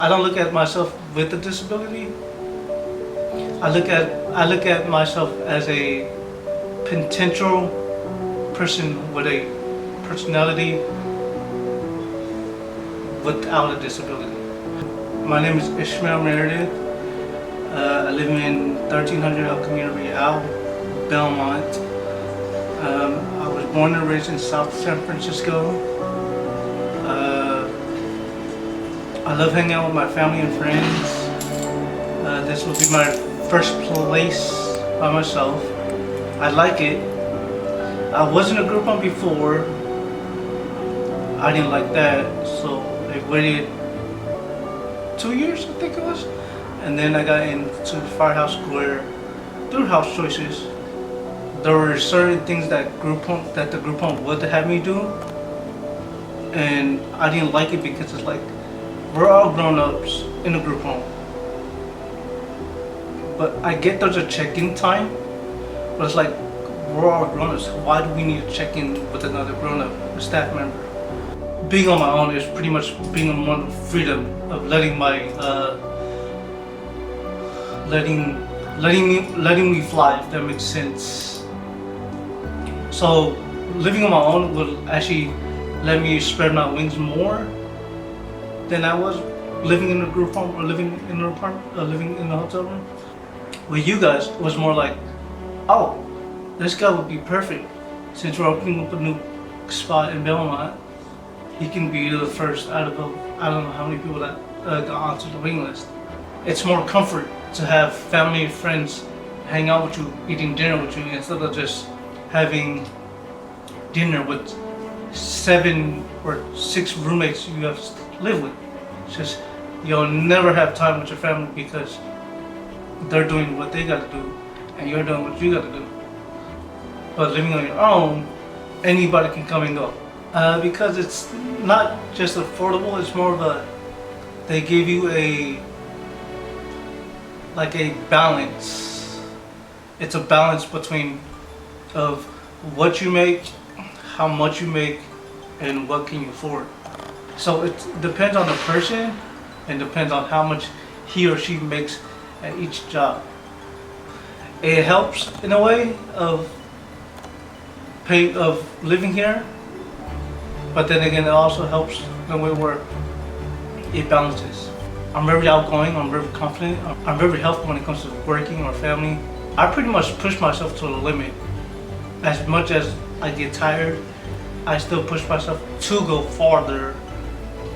I don't look at myself with a disability. I look at myself as a potential person with a personality without a disability. My name is Ishmael Meredith. I live in 1300 El Camino Real, Belmont. I was born and raised in South San Francisco. I love hanging out with my family and friends. This will be my first place by myself. I like it. I was in a group home before. I didn't like that, so I waited 2 years, I think it was. And then I got into Firehouse Square through house choices. There were certain things that the group home would have me do, and I didn't like it because it's like we're all grown-ups in a group home. But I get there's a check-in time, but it's like we're all grown-ups. Why do we need to check in with another grown-up, a staff member? Being on my own is pretty much being on one freedom of letting me fly, if that makes sense. So living on my own will actually let me spread my wings more than I was living in a group home or living in an apartment or living in a hotel room. With you guys, it was more like, oh, this guy would be perfect. Since we're opening up a new spot in Belmont, he can be the first out of I don't know how many people that got onto the waiting list. It's more comfort to have family and friends hang out with you, eating dinner with you, instead of just having dinner with 7 or 6 roommates you have to live with. It's just, you'll never have time with your family because they're doing what they gotta do and you're doing what you gotta do. But living on your own, anybody can come and go. Because it's not just affordable, it's more of they give you a balance. It's a balance between of what you make, how much you make, and what can you afford. So it depends on the person and depends on how much he or she makes at each job. It helps in a way of living here, but then again it also helps in a way where it balances. I'm very outgoing, I'm very confident, I'm very helpful when it comes to working or family. I pretty much push myself to the limit. As much as I get tired, I still push myself to go farther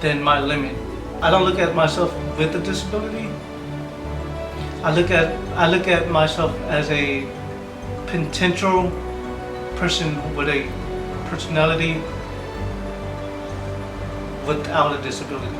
than my limit. I don't look at myself with a disability. I look at myself as a potential person with a personality without a disability.